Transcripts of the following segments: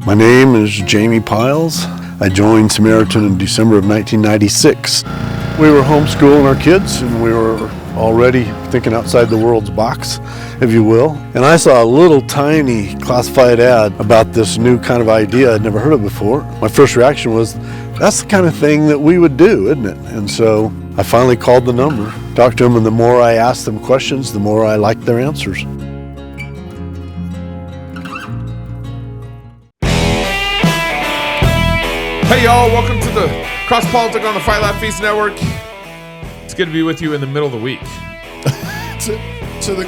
My name is Jamie Piles. I joined Samaritan in December of 1996. We were homeschooling our kids, and we were already thinking outside the world's box, if you will. And I saw a little tiny classified ad about this new kind of idea I'd never heard of before. My first reaction was, that's the kind of thing that we would do, isn't it? And so I finally called the number, talked to them, and the more I asked them questions, the more I liked their answers. Hey y'all, welcome to the Cross Politic on the Fight Laugh Feast Network. It's good to be with you in the middle of the week.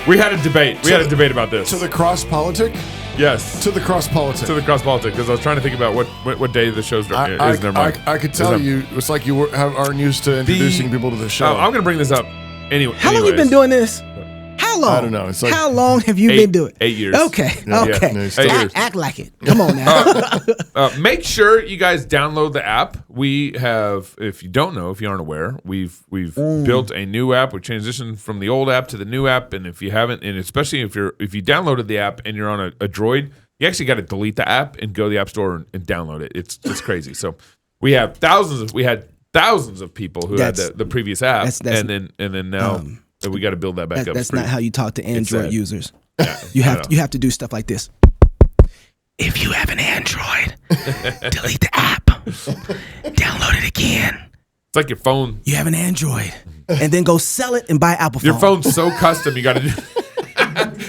We had a debate. We had a debate about this. To the Cross Politic? Yes. To the Cross Politic. To the Cross Politic, because I was trying to think about what day the show's is. Never mind. I could tell you, it's like you aren't used to introducing people to the show. I'm going to bring this up anyway. How long have you been doing this? How long? I don't know. It's like how long have you been doing it? 8 years. Okay. Yeah, okay. yeah, 8 years. Act like it. Come on now. Make sure you guys download the app. We have, if you don't know, if you aren't aware, we've built a new app. We transitioned from the old app to the new app, and if you haven't, and especially if you downloaded the app and you're on a Droid, you actually got to delete the app and go to the App Store and download it. It's crazy. So we had thousands of people who had the previous app, and then now. We got to build that back up. That's not how you talk to Android users. Yeah, you have to do stuff like this. If you have an Android, delete the app, download it again. It's like your phone. You have an Android, and then go sell it and buy Apple phone. Your phone's so custom, you got to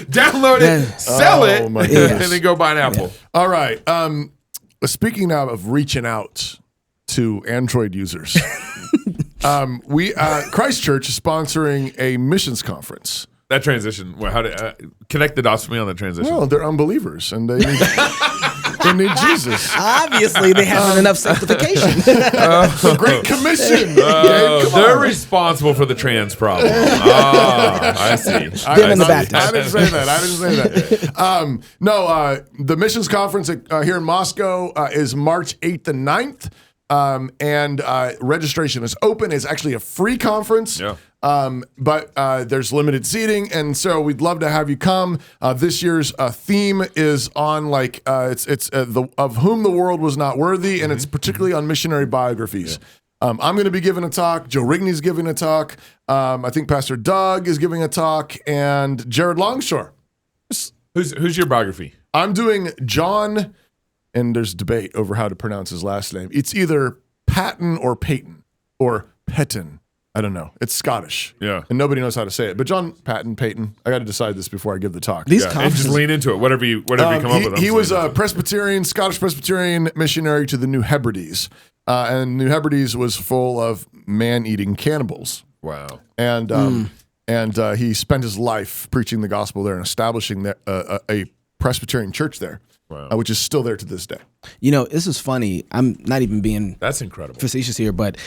download it, sell it, and then go buy an Apple. Yeah. All right. Speaking now of reaching out to Android users. Christ Church is sponsoring a missions conference. That transition, how to connect the dots for me on that transition? Well, they're unbelievers, and they need Jesus. Obviously, they haven't enough sanctification. The Great Commission. They're responsible for the trans problem. I see. Them and the Baptists. I didn't say that. No, the missions conference here in Moscow is March 8th and 9th. And registration is open. It's actually a free conference, but there's limited seating, and so we'd love to have you come. This year's theme is on it's of whom the world was not worthy, and it's particularly on missionary biographies. Yeah. I'm going to be giving a talk. Joe Rigney's giving a talk. I think Pastor Doug is giving a talk, and Jared Longshore. Who's your biography? I'm doing John. And there's debate over how to pronounce his last name. It's either Patton or Peyton or Petton. I don't know. It's Scottish. Yeah. And nobody knows how to say it. But John Patton, Peyton, I got to decide this before I give the talk. And just lean into it. Whatever you come up with. He was a Presbyterian, Scottish Presbyterian missionary to the New Hebrides. And New Hebrides was full of man-eating cannibals. Wow. And he spent his life preaching the gospel there and establishing a Presbyterian church there. Wow. Which is still there to this day. You know, this is funny. I'm not even being that's incredible facetious here, but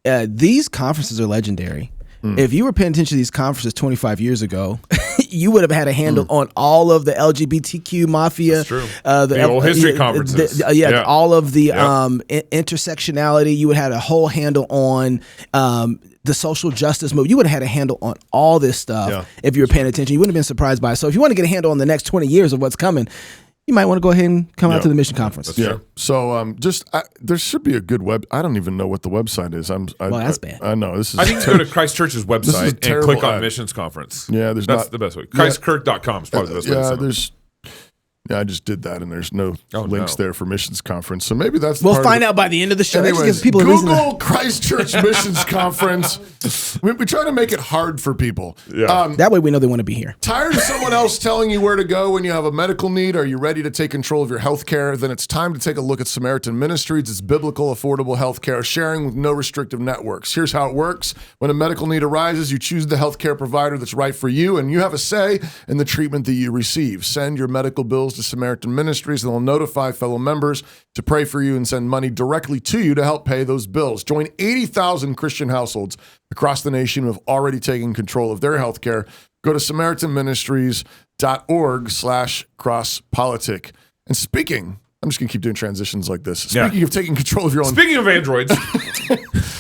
these conferences are legendary. If you were paying attention to these conferences 25 years ago, you would have had a handle on all of the LGBTQ mafia. That's true. The old history conferences. All of the intersectionality. You would have had a whole handle on the social justice movement. You would have had a handle on all this stuff if you were paying attention. You wouldn't have been surprised by it. So if you want to get a handle on the next 20 years of what's coming, you might want to go ahead and come out to the mission conference. That's true. So there should be a good web. I don't even know what the website is. That's bad. I know this is. I think you go to Christ Church's website and click on missions conference. Yeah, that's the best way. Christkirk.com is probably the best way to sign up. I just did that, and there's no links there for missions conference. So maybe that's. We'll find out by the end of the show. Anyways, Google Christ Church Missions Conference. We try to make it hard for people. Yeah. That way we know they want to be here. Tired of someone else telling you where to go when you have a medical need? Are you ready to take control of your health care? Then it's time to take a look at Samaritan Ministries. It's biblical, affordable health care, sharing with no restrictive networks. Here's how it works. When a medical need arises, you choose the health care provider that's right for you, and you have a say in the treatment that you receive. Send your medical bills to Samaritan Ministries, and they'll notify fellow members to pray for you and send money directly to you to help pay those bills. Join 80,000 Christian households across the nation who have already taken control of their health care. Go to SamaritanMinistries.org/crosspolitic. And speaking, I'm just going to keep doing transitions like this. Speaking of taking control of your own... Speaking of androids.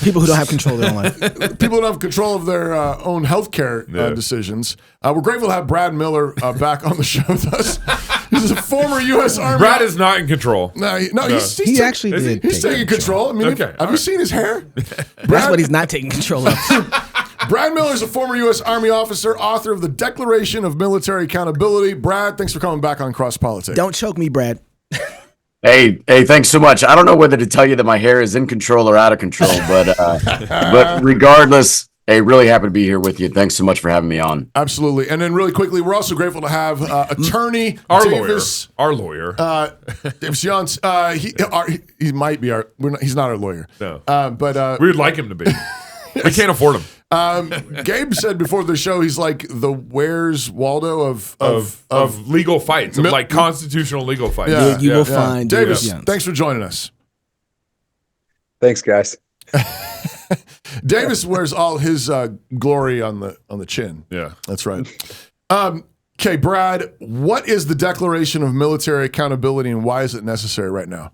People who don't have control of their own life. People who don't have control of their own healthcare decisions. We're grateful to have Brad Miller back on the show with us. He's a former U.S. Army. Brad is not in control. No, He actually did. He's taking control. I mean, Okay, have you seen his hair? That's what he's not taking control of. Brad Miller is a former U.S. Army officer, author of the Declaration of Military Accountability. Brad, thanks for coming back on Cross Politics. Don't choke me, Brad. Hey, thanks so much. I don't know whether to tell you that my hair is in control or out of control, but regardless, hey, really happy to be here with you. Thanks so much for having me on. Absolutely. And then really quickly, we're also grateful to have attorney Davis. Our lawyer. Davis Younts. He might be our. He's not our lawyer. No. But we would like him to be. We can't afford him. Gabe said before the show, he's like the Where's Waldo of legal fights, of like constitutional legal fights. Yeah. You will find Davis, Younts. thanks for joining us. Thanks, guys. Davis wears all his glory on the chin. Yeah. That's right. Okay, Brad, what is the Declaration of Military Accountability and why is it necessary right now?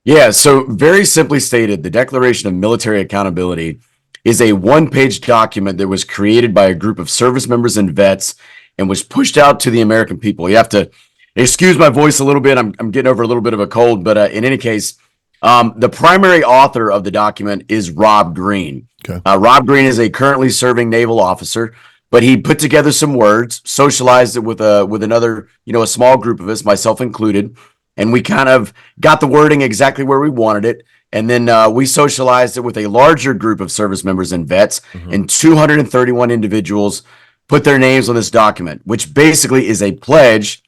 Yeah, so very simply stated, the Declaration of Military Accountability is a one-page document that was created by a group of service members and vets and was pushed out to the American people. You have to excuse my voice a little bit. I'm getting over a little bit of a cold, but in any case, the primary author of the document is Rob Green. Okay. Rob Green is a currently serving naval officer, but he put together some words, socialized it with another, a small group of us, myself included, and we kind of got the wording exactly where we wanted it. And then we socialized it with a larger group of service members and vets, and 231 individuals put their names on this document, which basically is a pledge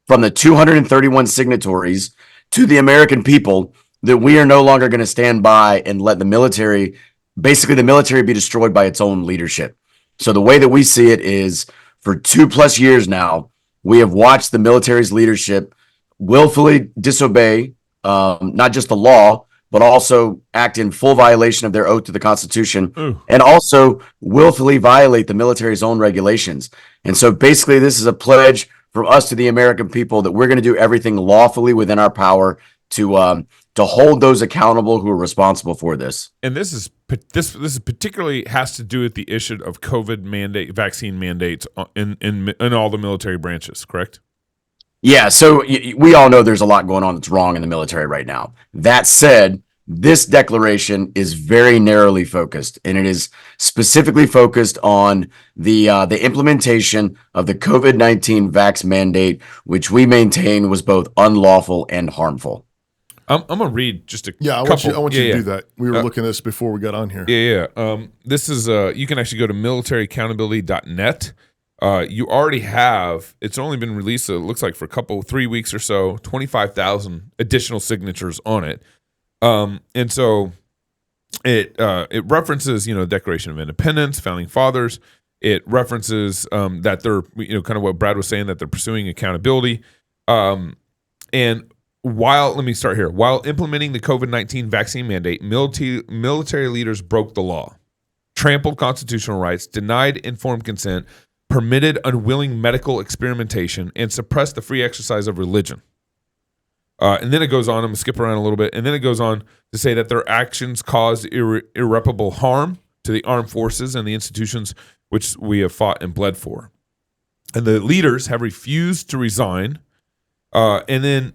from the 231 signatories to the American people that we are no longer going to stand by and let the military be destroyed by its own leadership. So the way that we see it is, for 2+ years now, we have watched the military's leadership willfully disobey not just the law, but also act in full violation of their oath to the Constitution, and also willfully violate the military's own regulations. And so basically this is a pledge from us to the American people that we're going to do everything lawfully within our power to hold those accountable who are responsible for this. And this is particularly has to do with the issue of COVID vaccine mandates in all the military branches, correct? Yeah, so we all know there's a lot going on that's wrong in the military right now. That said, this declaration is very narrowly focused, and it is specifically focused on the implementation of the COVID-19 vax mandate, which we maintain was both unlawful and harmful. I'm gonna read just a couple. I want you to do that. We were looking at this before we got on here. Yeah. This is you can actually go to militaryaccountability.net. You already have, it's only been released, it looks like, for 3 weeks or so, 25,000 additional signatures on it. And so it references, Declaration of Independence, Founding Fathers. It references that they're, kind of what Brad was saying, that they're pursuing accountability. And let me start here. While implementing the COVID-19 vaccine mandate, military leaders broke the law, trampled constitutional rights, denied informed consent, permitted unwilling medical experimentation, and suppressed the free exercise of religion. And then it goes on, I'm going to skip around a little bit, and then it goes on to say that their actions caused irreparable harm to the armed forces and the institutions which we have fought and bled for. And the leaders have refused to resign. And then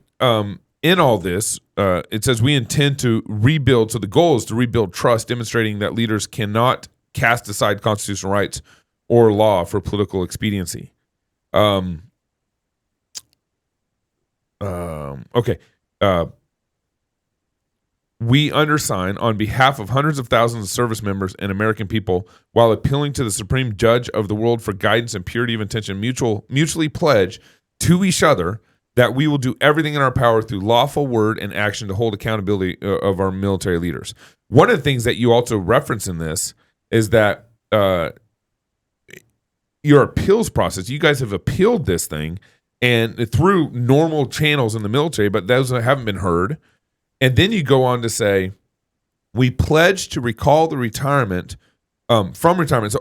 in all this, it says we intend to rebuild, so the goal is to rebuild trust, demonstrating that leaders cannot cast aside constitutional rights or law for political expediency. We undersign on behalf of hundreds of thousands of service members and American people, while appealing to the supreme judge of the world for guidance and purity of intention, mutually pledge to each other that we will do everything in our power through lawful word and action to hold accountability of our military leaders. One of the things that you also reference in this is that your appeals process, you guys have appealed this thing and through normal channels in the military, but those haven't been heard. And then you go on to say, we pledge to recall the retirement from retirement. So,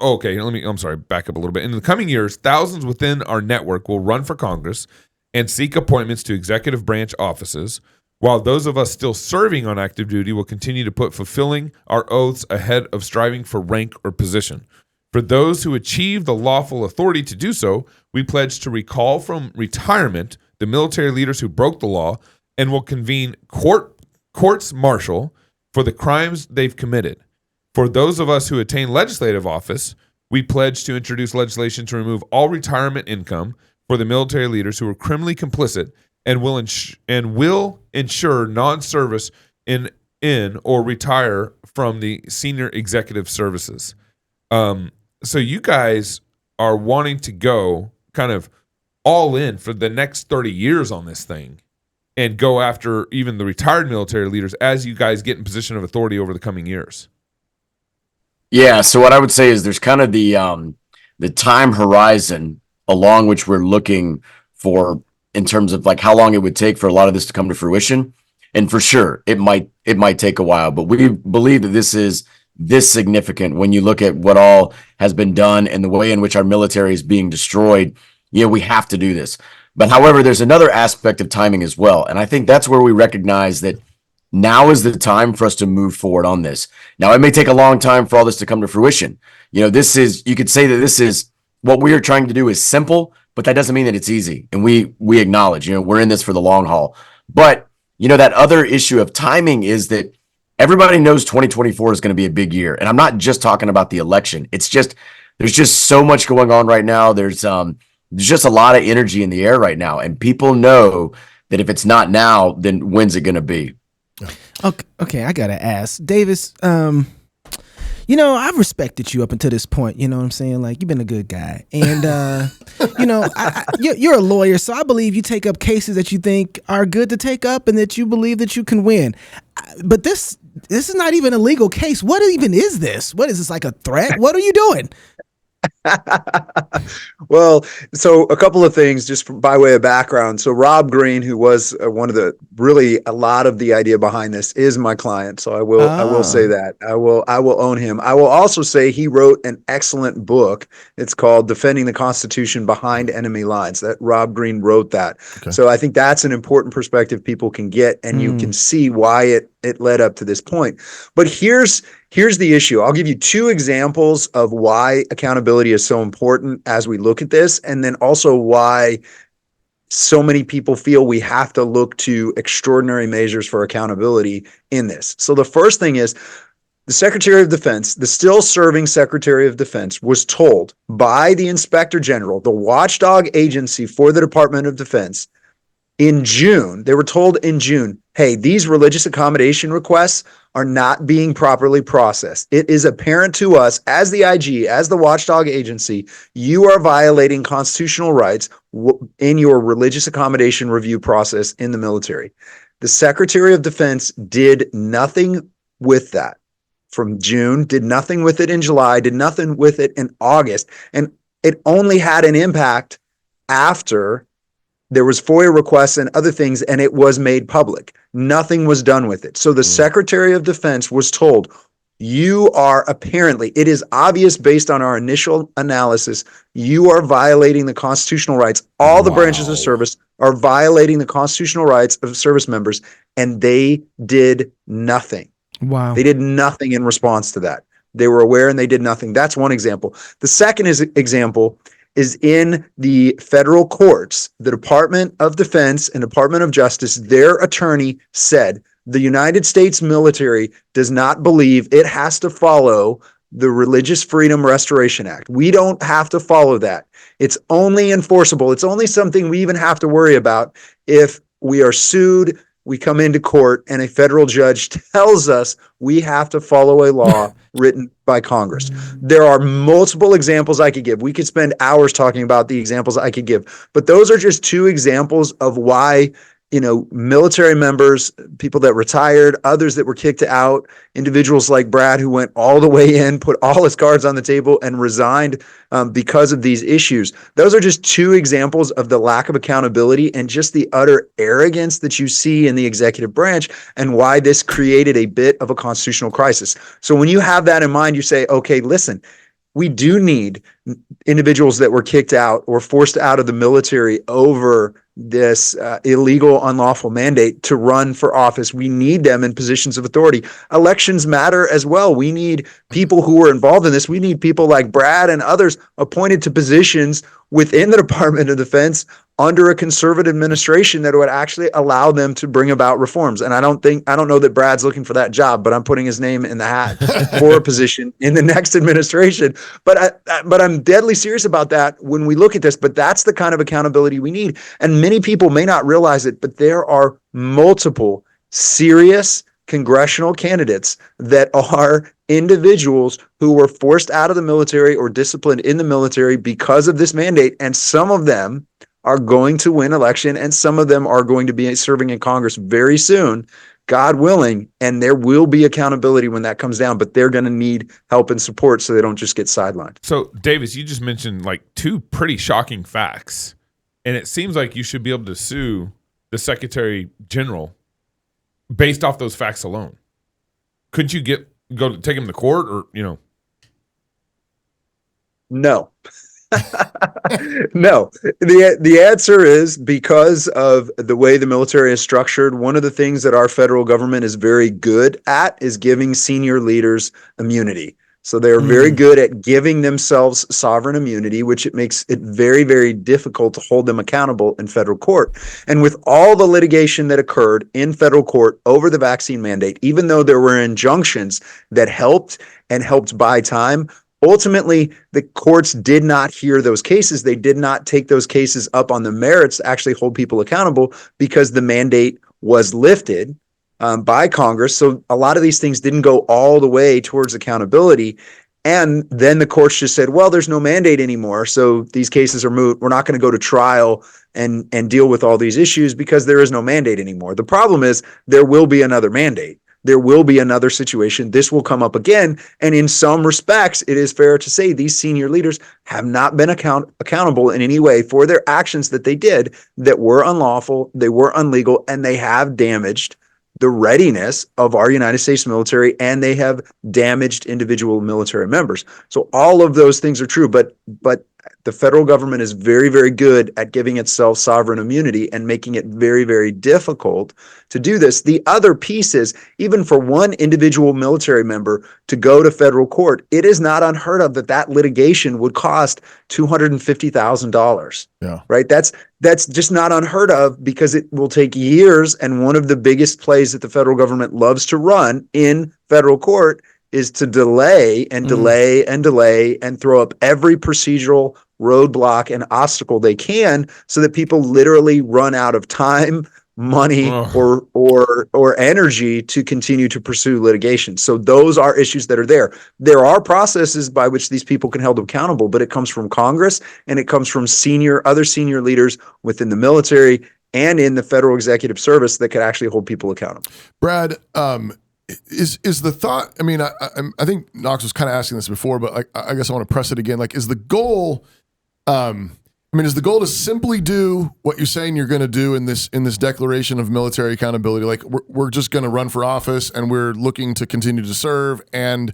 back up a little bit. In the coming years, thousands within our network will run for Congress and seek appointments to executive branch offices, while those of us still serving on active duty will continue to put fulfilling our oaths ahead of striving for rank or position. For those who achieve the lawful authority to do so, we pledge to recall from retirement the military leaders who broke the law and will convene courts martial for the crimes they've committed. For those of us who attain legislative office, we pledge to introduce legislation to remove all retirement income for the military leaders who were criminally complicit and will ensure non-service in or retire from the senior executive services. So you guys are wanting to go kind of all in for the next 30 years on this thing and go after even the retired military leaders as you guys get in position of authority over the coming years. Yeah, so what I would say is there's kind of the time horizon along which we're looking for in terms of like how long it would take for a lot of this to come to fruition. And for sure, it might take a while, but we believe that this is this significant when you look at what all has been done and the way in which our military is being destroyed. Yeah, we have to do this. But however, there's another aspect of timing as well. And I think that's where we recognize that now is the time for us to move forward on this. Now, it may take a long time for all this to come to fruition. You know, you could say that this is what we are trying to do is simple, but that doesn't mean that it's easy. And we acknowledge, we're in this for the long haul. But, that other issue of timing is that everybody knows 2024 is going to be a big year. And I'm not just talking about the election. It's just, there's just so much going on right now. There's just a lot of energy in the air right now. And people know that if it's not now, then when's it going to be? Okay, I got to ask. Davis, I've respected you up until this point. You know what I'm saying? Like, you've been a good guy. And, you're a lawyer, so I believe you take up cases that you think are good to take up and that you believe that you can win. But this is not even a legal case. What even is this? What is this, like a threat? What are you doing? Well, so a couple of things just by way of background. So Rob Green, who was a lot of the idea behind this, is my client. So I will say that. I will own him. I will also say he wrote an excellent book. It's called Defending the Constitution Behind Enemy Lines. That Rob Green wrote that. Okay. So I think that's an important perspective people can get, and you can see why it led up to this point. But here's the issue. I'll give you two examples of why accountability is so important as we look at this, and then also why so many people feel we have to look to extraordinary measures for accountability in this. So the first thing is the Secretary of Defense, the still serving Secretary of Defense, was told by the Inspector General, the watchdog agency for the Department of Defense, in June, they were told in June, hey, these religious accommodation requests are not being properly processed. It is apparent to us as the IG, as the watchdog agency, you are violating constitutional rights in your religious accommodation review process in the military. The Secretary of Defense did nothing with that from June, did nothing with it in July, did nothing with it in August. And it only had an impact after there was FOIA requests and other things, and it was made public. Nothing was done with it. So the Secretary of Defense was told, you are apparently, it is obvious based on our initial analysis, you are violating the constitutional rights. All the branches of service are violating the constitutional rights of service members, and they did nothing. Wow. They did nothing in response to that. They were aware and they did nothing. That's one example. The second example is in the federal courts. The Department of Defense and Department of Justice, their attorney said the United States military does not believe it has to follow the Religious Freedom Restoration Act. We don't have to follow that. It's only enforceable. It's only something we even have to worry about if we are sued, we come into court, and a federal judge tells us we have to follow a law written by Congress. There are multiple examples I could give. We could spend hours talking about the examples I could give, but those are just two examples of why, military members, people that retired, others that were kicked out, individuals like Brad who went all the way in, put all his cards on the table and resigned because of these issues. Those are just two examples of the lack of accountability and just the utter arrogance that you see in the executive branch and why this created a bit of a constitutional crisis. So when you have that in mind, you say, okay, listen, we do need individuals that were kicked out or forced out of the military over this illegal, unlawful mandate to run for office. We need them in positions of authority. Elections matter as well. We need people who were involved in this. We need people like Brad and others appointed to positions within the Department of Defense under a conservative administration that would actually allow them to bring about reforms. And I don't know that Brad's looking for that job, but I'm putting his name in the hat for a position in the next administration. But I'm deadly serious about that when we look at this. But that's the kind of accountability we need. And many people may not realize it, but there are multiple serious congressional candidates that are individuals who were forced out of the military or disciplined in the military because of this mandate. And some of them are going to win election, and some of them are going to be serving in Congress very soon, God willing, and there will be accountability when that comes down, but they're going to need help and support so they don't just get sidelined. So, Davis, you just mentioned like two pretty shocking facts, and it seems like you should be able to sue the Secretary General based off those facts alone. Couldn't you take him to court, or No. No. The answer is because of the way the military is structured. One of the things that our federal government is very good at is giving senior leaders immunity. So they're very good at giving themselves sovereign immunity, which it makes it very, very difficult to hold them accountable in federal court. And with all the litigation that occurred in federal court over the vaccine mandate, even though there were injunctions that helped buy time, ultimately, the courts did not hear those cases. They did not take those cases up on the merits to actually hold people accountable because the mandate was lifted by Congress. So a lot of these things didn't go all the way towards accountability. And then the courts just said, well, there's no mandate anymore, so these cases are moot. We're not going to go to trial and deal with all these issues because there is no mandate anymore. The problem is there will be another mandate. There will be another situation. This will come up again. And in some respects, it is fair to say these senior leaders have not been accountable in any way for their actions that they did that were unlawful, they were illegal, and they have damaged the readiness of our United States military, and they have damaged individual military members. So all of those things are true, but the federal government is very, very good at giving itself sovereign immunity and making it very, very difficult to do this. The other piece is, even for one individual military member to go to federal court, it is not unheard of that litigation would cost $250,000. Yeah. Right? That's just not unheard of because it will take years. And one of the biggest plays that the federal government loves to run in federal court is to delay and delay and delay and throw up every procedural roadblock and obstacle they can so that people literally run out of time, money, or energy to continue to pursue litigation. So those are issues that are there. There are processes by which these people can be held accountable, but it comes from Congress and it comes from other senior leaders within the military and in the federal executive service that could actually hold people accountable. Brad, is the thought? I mean, I think Knox was kind of asking this before, but I guess I want to press it again. Like, is the goal? Is the goal to simply do what you're saying you're going to do in this declaration of military accountability? Like, we're just going to run for office and we're looking to continue to serve and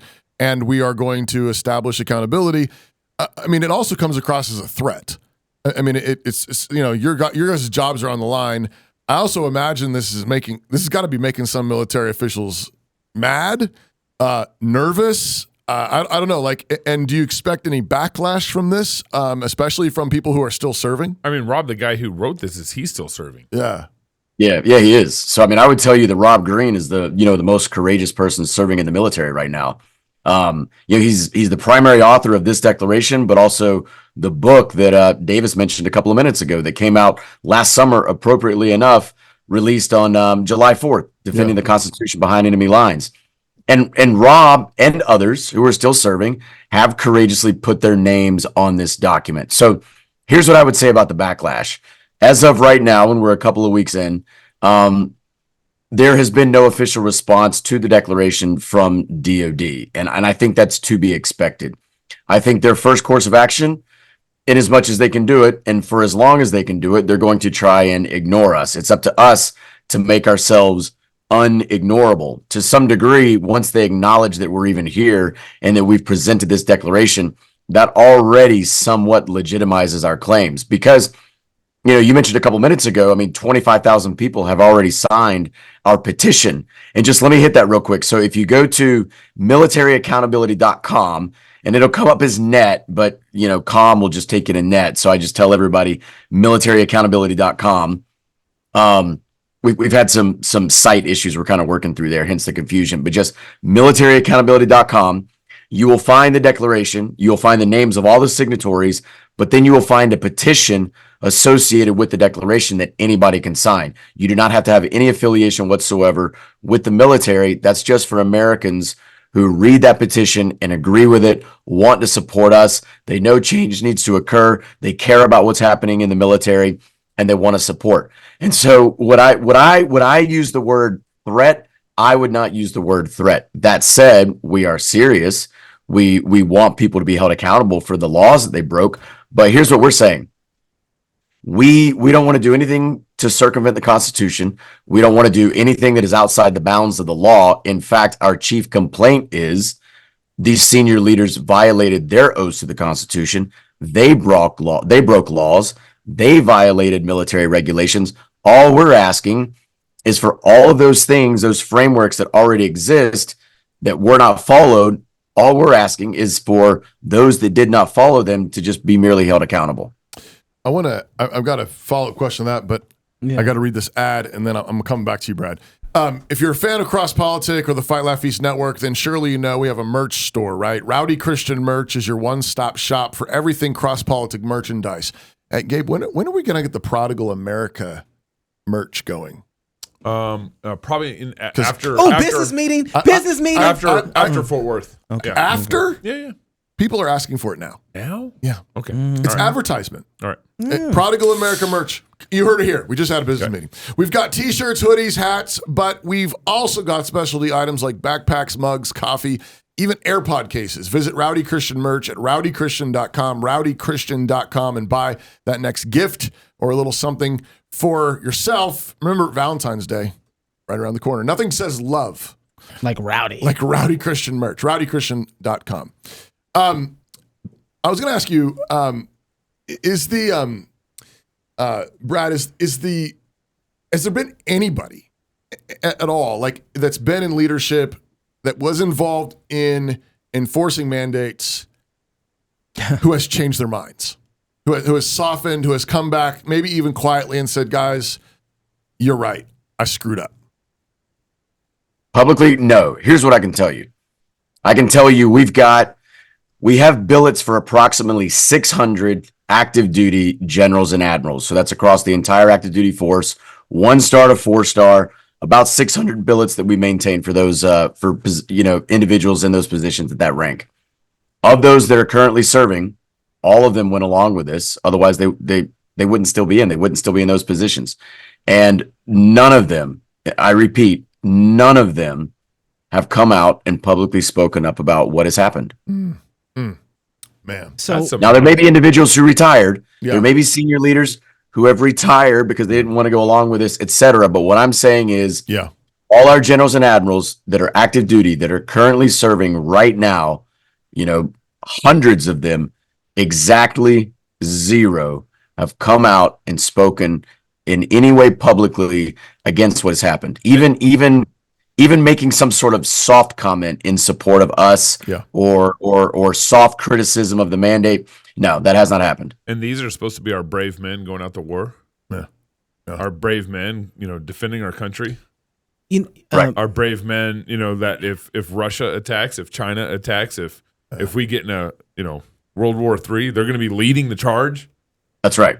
we are going to establish accountability. It also comes across as a threat. It's your guys' jobs are on the line. I also imagine this has got to be making some military officials mad, nervous. I don't know. And do you expect any backlash from this, especially from people who are still serving? Rob, the guy who wrote this, is he still serving? Yeah, he is. So, I would tell you that Rob Green is the most courageous person serving in the military right now. He's the primary author of this declaration, but also the book that Davis mentioned a couple of minutes ago that came out last summer, appropriately enough, released on July 4th, Defending the Constitution Behind Enemy Lines. And Rob and others who are still serving have courageously put their names on this document. So here's what I would say about the backlash. As of right now, when we're a couple of weeks in, there has been no official response to the declaration from DOD. And I think that's to be expected. I think their first course of action, in as much as they can do it, and for as long as they can do it, they're going to try and ignore us. It's up to us to make ourselves unignorable to some degree. Once they acknowledge that we're even here and that we've presented this declaration, that already somewhat legitimizes our claims. Because, you mentioned a couple minutes ago, 25,000 people have already signed our petition. And just let me hit that real quick. So if you go to militaryaccountability.com and it'll come up as net, but com will just take it in net. So I just tell everybody militaryaccountability.com. We've had some site issues we're kind of working through there, hence the confusion, but just militaryaccountability.com. You will find the declaration. You'll find the names of all the signatories, but then you will find a petition associated with the declaration that anybody can sign. You do not have to have any affiliation whatsoever with the military. That's just for Americans who read that petition and agree with it, want to support us. They know change needs to occur. They care about what's happening in the military, and they want to support. And so would I use the word threat? I would not use the word threat. That said, we are serious. We want people to be held accountable for the laws that they broke. But here's what we're saying. We don't want to do anything to circumvent the Constitution. We don't want to do anything that is outside the bounds of the law. In fact, our chief complaint is these senior leaders violated their oaths to the Constitution. They broke laws. They violated military regulations. All we're asking is for all of those things, those frameworks that already exist that were not followed. All we're asking is for those that did not follow them to just be merely held accountable. I've got a follow-up question on that, but I got to read this ad, and then I'm coming back to you, Brad. If you're a fan of Cross Politic or the Fight Laugh Feast Network, then surely you know we have a merch store, right? Rowdy Christian Merch is your one-stop shop for everything Cross Politic merchandise. Hey, Gabe, when are we going to get the Prodigal America merch going? Probably after business meeting after Fort Worth. Okay. Yeah. After? Yeah. People are asking for it now. Now? Yeah. Okay. It's advertisement. All right. Prodigal America merch. You heard it here. We just had a business meeting. We've got t-shirts, hoodies, hats, but we've also got specialty items like backpacks, mugs, coffee, even AirPod cases. Visit Rowdy Christian merch at rowdychristian.com, rowdychristian.com, and buy that next gift or a little something for yourself. Remember Valentine's Day, right around the corner. Nothing says love like Rowdy. Like Rowdy Christian merch, rowdychristian.com. I was going to ask you, Brad, has there been anybody at all like that's been in leadership that was involved in enforcing mandates who has changed their minds, who has softened, who has come back, maybe even quietly and said, guys, you're right, I screwed up? Publicly, no. Here's what I can tell you. I can tell you we have billets for approximately 600 active duty generals and admirals. So that's across the entire active duty force, 1-star to 4-star, about 600 billets that we maintain for those, individuals in those positions at that rank. Of those that are currently serving, all of them went along with this. Otherwise they wouldn't still be in. They wouldn't still be in those positions. And none of them, I repeat, none of them have come out and publicly spoken up about what has happened. Man. So now there may be individuals who retired. Yeah. There may be senior leaders who have retired because they didn't want to go along with this, etc. But what I'm saying is, all our generals and admirals that are active duty, that are currently serving right now, hundreds of them, exactly zero, have come out and spoken in any way publicly against what has happened. Even making some sort of soft comment in support of us, or soft criticism of the mandate. No, that has not happened. And these are supposed to be our brave men going out to war. Yeah. Our brave men, defending our country. Right. Our brave men, that if Russia attacks, if China attacks, if we get in a World War III, they're going to be leading the charge. That's right.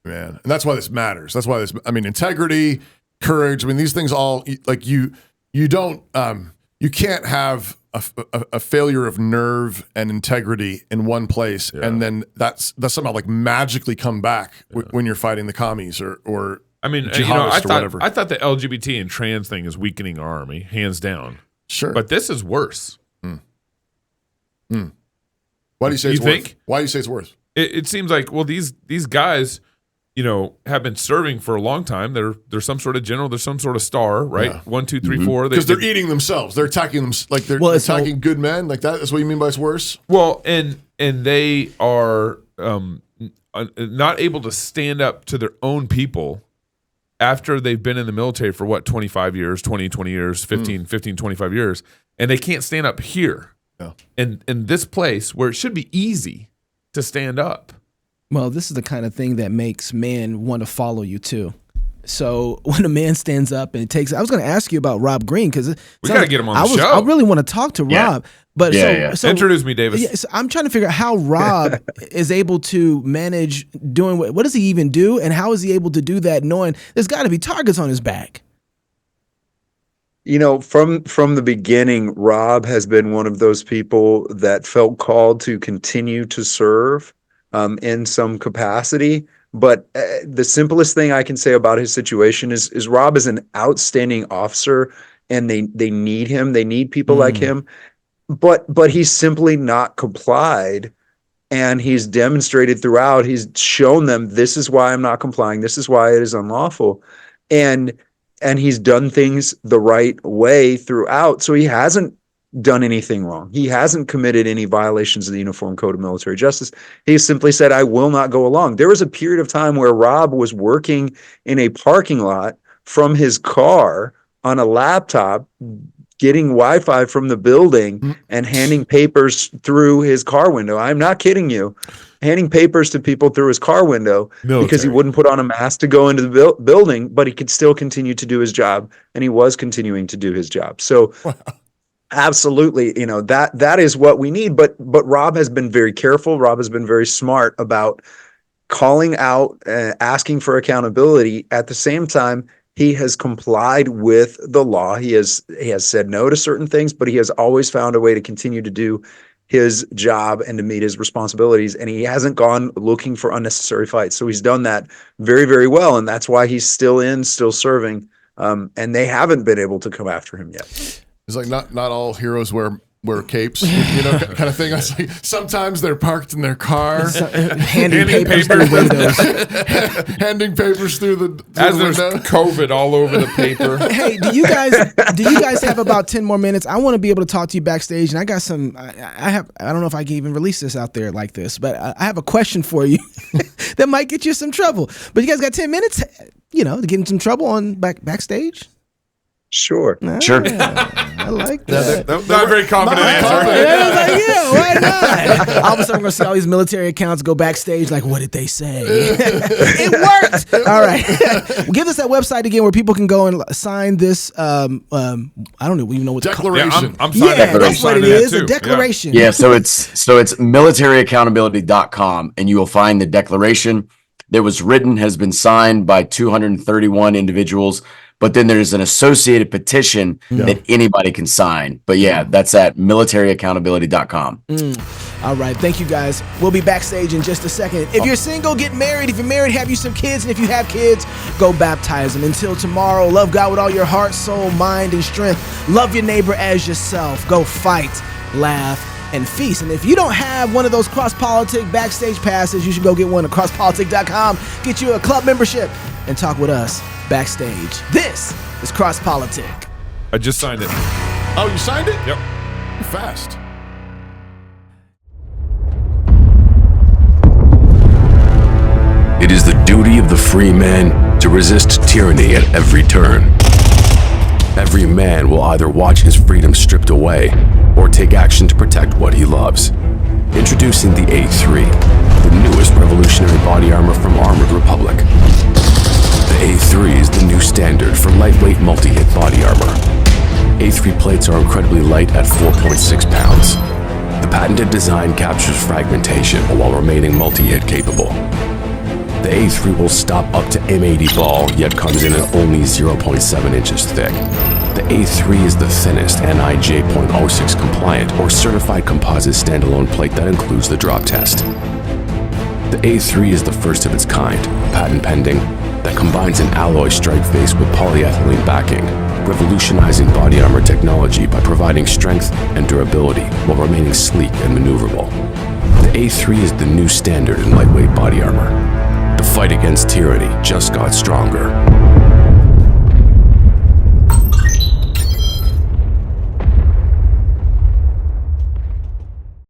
Man, and that's why this matters. That's why integrity, courage. These things all, like you don't, you can't have a failure of nerve and integrity in one place, and then that's somehow like magically come back when you're fighting the commies or jihadists or whatever. I thought the LGBT and trans thing is weakening our army, hands down. Sure, but this is worse. Why do you say it's worse? Why do you say it's worse? It seems like these guys, have been serving for a long time. They're some sort of general. They're some sort of star, right? Yeah. 1, 2, 3, 4. Because they're eating themselves. They're attacking them. Like they're attacking good men. Like that. That's what you mean by it's worse. Well, and they are not able to stand up to their own people after they've been in the military for 25 years, 20 years, 15, 25 years, and they can't stand up here. in this place where it should be easy to stand up. Well, this is the kind of thing that makes men want to follow you too. So when a man stands up and takes, I was going to ask you about Rob Green because we got to get him on the show. I really want to talk to Rob, but so introduce me, Davis. Yeah, so I'm trying to figure out how Rob is able to manage doing what does he even do, and how is he able to do that knowing there's got to be targets on his back. You know, from the beginning, Rob has been one of those people that felt called to continue to serve in some capacity. But the simplest thing I can say about his situation is Rob is an outstanding officer, and they need him. They need people like him. But he's simply not complied, and he's demonstrated throughout. He's shown them, this is why I'm not complying. This is why it is unlawful, and he's done things the right way throughout. So he hasn't done anything wrong. He hasn't committed any violations of the Uniform Code of Military Justice. He simply said, I will not go along. There was a period of time where Rob was working in a parking lot from his car on a laptop, getting Wi-Fi from the building and handing papers through his car window. I'm not kidding you. Handing papers to people through his car window because he wouldn't put on a mask to go into the building, but he could still continue to do his job, and he was continuing to do his job. So absolutely, you know, that is what we need. But Rob has been very careful. Rob has been very smart about calling out, asking for accountability. At the same time, he has complied with the law. He has said no to certain things, but he has always found a way to continue to do his job and to meet his responsibilities. And he hasn't gone looking for unnecessary fights. So he's done that very, very well. And that's why he's still serving. And they haven't been able to come after him yet. It's like not all heroes wear capes, you know, kind of thing. I was like, sometimes they're parked in their car, handing papers through windows, handing papers through the as the there's window. COVID all over the paper. Hey, do you guys have about 10 more minutes? I want to be able to talk to you backstage, and I got some. I don't know if I can even release this out there like this, but I have a question for you that might get you some trouble. But you guys got 10 minutes, you know, to get in some trouble on backstage. Sure. I like that. Not very confident answer. I was like, yeah, why not? All of a sudden, we're going to see all these military accounts go backstage like, what did they say? It worked. All right. Well, give us that website again where people can go and sign this. I don't even know what Declaration. I'm signing yeah, that. that's what it is, a declaration. Yeah, so it's militaryaccountability.com, and you will find the declaration that was written, has been signed by 231 individuals. But then there's an associated petition that anybody can sign. But yeah, that's at militaryaccountability.com. All right. Thank you, guys. We'll be backstage in just a second. If you're single, get married. If you're married, have you some kids. And if you have kids, go baptize them. Until tomorrow, love God with all your heart, soul, mind, and strength. Love your neighbor as yourself. Go fight, laugh, and feast. And if you don't have one of those Cross-Politic backstage passes, you should go get one at crosspolitic.com. Get you a club membership and talk with us backstage. This is Cross-Politic. I just signed it. Oh, you signed it? Yep. You're fast. It is the duty of the free man to resist tyranny at every turn. Every man will either watch his freedom stripped away or take action to protect what he loves. Introducing the A3, the newest revolutionary body armor from Armored Republic. The A3 is the new standard for lightweight multi-hit body armor. A3 plates are incredibly light at 4.6 pounds. The patented design captures fragmentation while remaining multi-hit capable. The A3 will stop up to M80 ball, yet comes in at only 0.7 inches thick. The A3 is the thinnest NIJ .06 compliant or certified composite standalone plate that includes the drop test. The A3 is the first of its kind, patent pending, that combines an alloy strike face with polyethylene backing, revolutionizing body armor technology by providing strength and durability while remaining sleek and maneuverable. The A3 is the new standard in lightweight body armor. The fight against tyranny just got stronger.